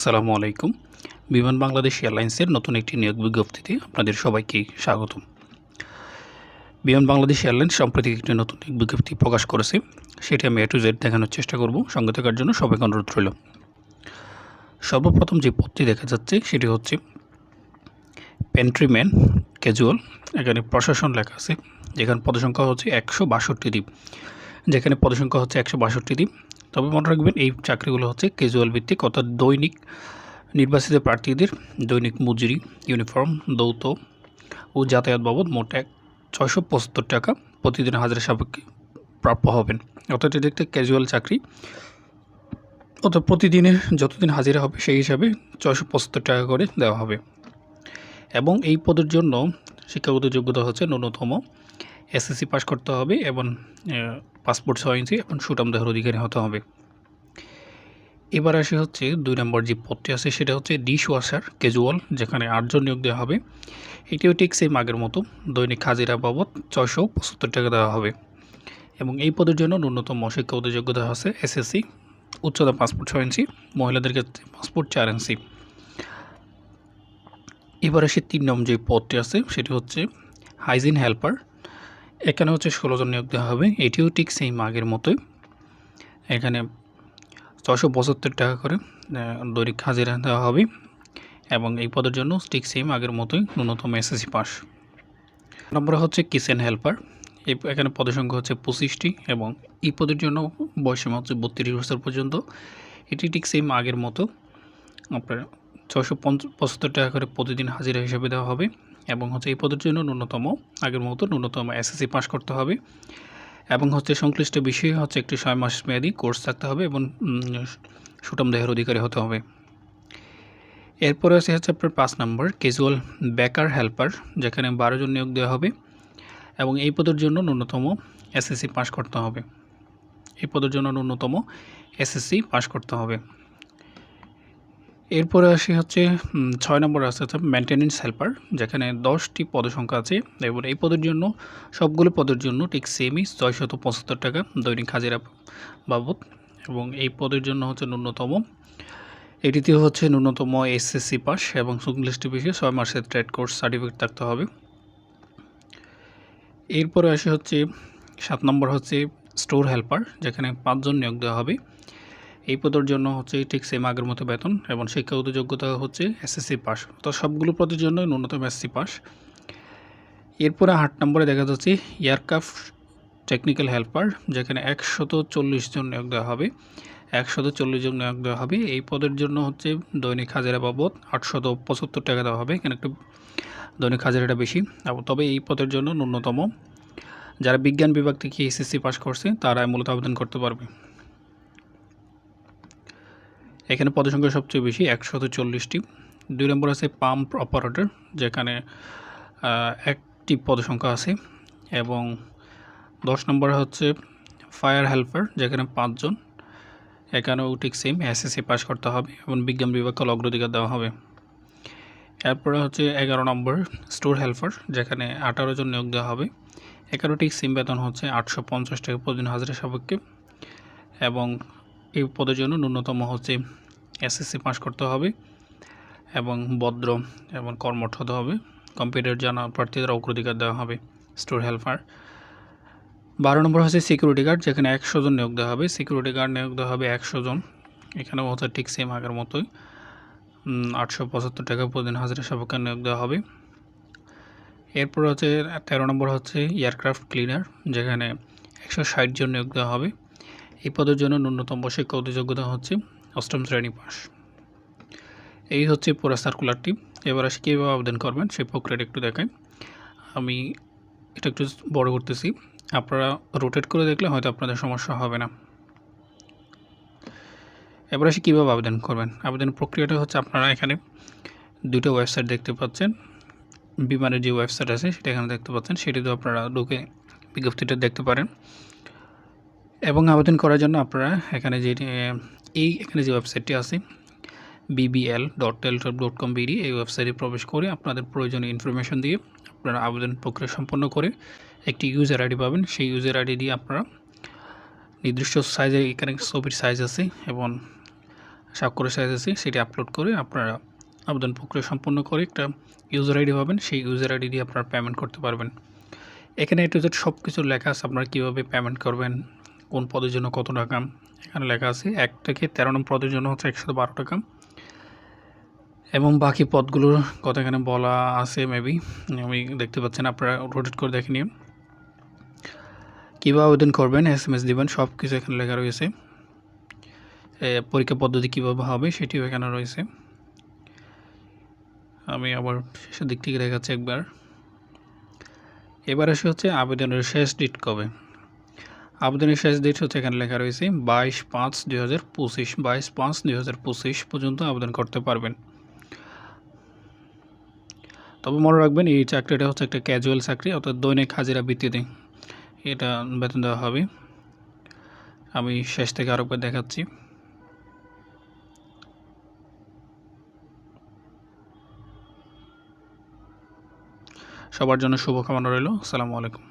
আসসালামু আলাইকুম। বিমান বাংলাদেশ এয়ারলাইন্সের নতুন একটি নিয়োগ বিজ্ঞপ্তিতে আপনাদের সবাইকে স্বাগতম। বিমান বাংলাদেশ এয়ারলাইন্স সম্প্রতি একটি নতুন নিয়োগ বিজ্ঞপ্তি প্রকাশ করেছে। সেটি আমি A to Z দেখানোর চেষ্টা করব। সঙ্গে থাকার জন্য সবাইকে অনুরোধ রইল। সর্বপ্রথম যে পদটি দেখা যাচ্ছে সেটি হচ্ছে পেন্ট্রিম্যান ক্যাজুয়াল। এখানে প্রশাসন লেখা আছে, যেখানে পদসংখ্যা হচ্ছে 162টি, যেখানে পদসংখ্যা হচ্ছে 162টি। তবে মনে রাখবেন এই চাকরিগুলো হচ্ছে ক্যাজুয়াল ভিত্তিক, অর্থাৎ দৈনিক নির্বাচিত প্রার্থীদের দৈনিক মজুরি, ইউনিফর্ম, দৌত ও যাতায়াত বাবদ মোট 675 টাকা প্রতিদিন হাজিরা সাপেক্ষে প্রাপ্য হবেন। অর্থাৎ এটি একটা ক্যাজুয়াল চাকরি, অর্থাৎ প্রতিদিনের যতদিন হাজিরা হবে সেই হিসাবে 675 টাকা করে দেওয়া হবে। এবং এই পদের জন্য শিক্ষাগত যোগ্যতা হচ্ছে ন্যূনতম SSC পাস করতে হবে এবং পাসপোর্ট 6 ইঞ্চি এবং সুঠাম দেহের অধিকারী হতে হবে। এবার আসে হচ্ছে 2 নম্বর যে পদটি আছে সেটা হচ্ছে ডিশ ওয়াশার ক্যাজুয়াল, যেখানে 8 জন নিয়োগ দেওয়া হবে। এটিও ঠিক সেম আগের মতো দৈনিক হাজিরা বাবদ 675 টাকা দেওয়া হবে। এবং এই পদের জন্য ন্যূনতম শিক্ষাগত যোগ্যতা আছে SSC, উচ্চতা পাসপোর্ট 6 ইঞ্চি, মহিলাদের ক্ষেত্রে পাসপোর্ট 4 ইঞ্চি। এবার আসে 3 নম্বর যে পদটি আছে সেটি হচ্ছে হাইজিন হেল্পার। এখানে হচ্ছে 16 জন নিয়োগ দেওয়া হবে। এটিও ঠিক সেম আগের মতোই, এখানে 675 টাকা করে দৈনিক হাজিরা দেওয়া হবে। এবং এই পদের জন্য ঠিক সেম আগের মতোই ন্যূনতম SSC পাস। নম্বর হচ্ছে কিচেন হেল্পার। এখানে পদের সংখ্যা হচ্ছে 25টি এবং এই পদের জন্য বয়সীমা হচ্ছে 32 বছর পর্যন্ত। এটি ঠিক সেম আগের মতো আপনার 675 টাকা করে প্রতিদিন হাজিরা হিসেবে দেওয়া হবে। এবং হচ্ছে এই পদের জন্য আগের মতো ন্যূনতম SSC পাস করতে হবে। এবং হচ্ছে সংশ্লিষ্ট বিষয়ে হচ্ছে একটি 6 মাস মেয়াদী কোর্স থাকতে হবে এবং সুঠাম দেহের অধিকারী হতে হবে। এরপরে হচ্ছে আপনার 5 নম্বর ক্যাজুয়াল বেকার হেল্পার, যেখানে 12 জন নিয়োগ দেওয়া হবে এবং এই পদের জন্য ন্যূনতম SSC পাস করতে হবে। এই পদের জন্য ন্যূনতম SSC পাস করতে হবে। এরপরে আসি হচ্ছে 6 নম্বর আছে মেনটেন্যান্স হেল্পার, যেখানে 10টি পদসংখ্যা আছে এবং এই পদের জন্য সবগুলো পদের জন্য ঠিক সেমই 675 টাকা দৈনিক হাজিরা বাবদ। এবং এই পদের জন্য হচ্ছে এটিতে হচ্ছে ন্যূনতম SSC পাস এবং সংশ্লিষ্ট বিষয়ে 6 মাসের ট্রেড কোর্স সার্টিফিকেট থাকতে হবে। এরপরে আসে হচ্ছে 7 নম্বর হচ্ছে স্টোর হেল্পার, যেখানে 5 জন নিয়োগ দেওয়া হবে। এই পদের জন্য হচ্ছে ঠিক সেম আগের মতো বেতন এবং শিক্ষাগত যোগ্যতা হচ্ছে SSC পাস, তো সবগুলো পদের জন্য ন্যূনতম SSC পাস। এরপরে 8 নম্বরে দেখা যাচ্ছে এয়ারক্রাফট টেকনিক্যাল হেল্পার, যেখানে 140 জন নিয়োগ দেওয়া হবে। 140 জন নিয়োগ দেওয়া হবে। এই পদের জন্য হচ্ছে দৈনিক হাজিরা বাবদ 875 টাকা দেওয়া হবে। এখানে একটু দৈনিক হাজিরাটা বেশি, তবে এই পদের জন্য ন্যূনতম যারা বিজ্ঞান বিভাগ থেকে SSC পাস করছে তারা মূলত আবেদন করতে পারবে। এখানে পদসংখ্যা সবচেয়ে বেশি 140টি। 2 নম্বর আছে পাম্প অপারেটর, যেখানে একটি পদসংখ্যা আছে। এবং 10 নম্বর হচ্ছে ফায়ার হেল্পার, যেখানে 5 জন। এখানেও ঠিক সেম SSC পাস করতে হবে এবং বিজ্ঞান বিভাগকে অগ্রাধিকার দেওয়া হবে। এরপরে হচ্ছে 11 নম্বর স্টোর হেল্পার, যেখানে 18 জন নিয়োগ দেওয়া হবে। এখানেও ঠিক সেম বেতন হচ্ছে 850 টাকা প্রতিদিন হাজিরা সাপেক্ষে এবং এই পদের জন্য ন্যূনতম হচ্ছে SSC পাস করতে হবে এবং ভদ্র এবং কর্মঠ হতে হবে। কম্পিউটার জানা প্রার্থীদের অগ্রাধিকার দেওয়া হবে। Store helper. 12 নম্বর হচ্ছে সিকিউরিটি গার্ড, যেখানে 100 জন নিয়োগ দেওয়া হবে। সিকিউরিটি গার্ড নিয়োগ দেওয়া হবে 100 জন। এখানেও হচ্ছে ঠিক সেম আগের মতোই 875 টাকা প্রতিদিন হাজিরা সাপেক্ষে নিয়োগ দেওয়া হবে। এরপর হচ্ছে 13 নম্বর হচ্ছে এয়ারক্রাফট ক্লিনার, যেখানে 160 জন নিয়োগ দেওয়া হবে। এই পদের জন্য ন্যূনতম শিক্ষাগত যোগ্যতা হচ্ছে 8ম শ্রেণী পাস। এই হচ্ছে পুরো সার্কুলারটি। এবার আসে কীভাবে আবেদন করবেন সেই প্রক্রিয়াটা একটু দেখাই। আমি এটা একটু বড় করতেছি, আপনারা রোটেট করে দেখলে হয়তো আপনাদের সমস্যা হবে না। এবার আসে কীভাবে আবেদন করবেন। আবেদন প্রক্রিয়াটা হচ্ছে আপনারা এখানে 2টা ওয়েবসাইট দেখতে পাচ্ছেন। বিমানের যে ওয়েবসাইট আছে সেটা এখানে দেখতে পাচ্ছেন, সেটিতেও আপনারা ঢুকে বিজ্ঞপ্তিটা দেখতে পারেন। এবং আবেদন করার জন্য আপনারা এখানে এখানে যে ওয়েবসাইটটি আছে bbl.teltop.com.bd, এই ওয়েবসাইটে প্রবেশ করে আপনাদের প্রয়োজনীয় ইনফরমেশন দিয়ে আপনারা আবেদন প্রক্রিয়া সম্পন্ন করে একটি ইউজার আইডি পাবেন। সেই ইউজার আইডি দিয়ে আপনারা নির্দিষ্ট সাইজে, এখানে ছবির সাইজ আছে এবং স্বাক্ষরের সাইজ আছে সেটি আপলোড করে আপনারা আবেদন প্রক্রিয়া সম্পন্ন করে একটা ইউজার আইডি পাবেন, সেই ইউজার আইডি দিয়ে আপনারা পেমেন্ট করতে পারবেন। এখানে A to Z সব কিছু লেখা আছে, আপনারা কীভাবে পেমেন্ট করবেন, কোন পদের জন্য কত টাকা এখানে লেখা আছে। 1 থেকে 13 নম্বর পদের জন্য হচ্ছে 112 টাকা এবং বাকি পদগুলোর কথা এখানে বলা আছে মেবি, আমি দেখতে পাচ্ছেন, আপনারা রোটেট করে দেখে নিন। কীভাবে আবেদন করবেন, SMS দিবেন, সব কিছু এখানে লেখা রয়েছে। পরীক্ষা পদ্ধতি কীভাবে হবে সেটিও এখানে রয়েছে। আমি আবার শেষের দিক থেকে দেখাচ্ছি একবার। এবার আসে হচ্ছে আবেদনের শেষ ডেট কবে। আবেদনের শেষ ডেট হচ্ছে এখানে লেখা রয়েছে 22/5/2025, 22/5/2025 পর্যন্ত আবেদন করতে পারবেন। তবে মনে রাখবেন এই চাকরিটা হচ্ছে একটা ক্যাজুয়াল চাকরি, অর্থাৎ দৈনিক হাজিরা ভিত্তিতে এটা বেতন দেওয়া হবে। আমি শেষ থেকে আরেকবার দেখাচ্ছি। সবার জন্য শুভকামনা রইল। আসসালামু আলাইকুম।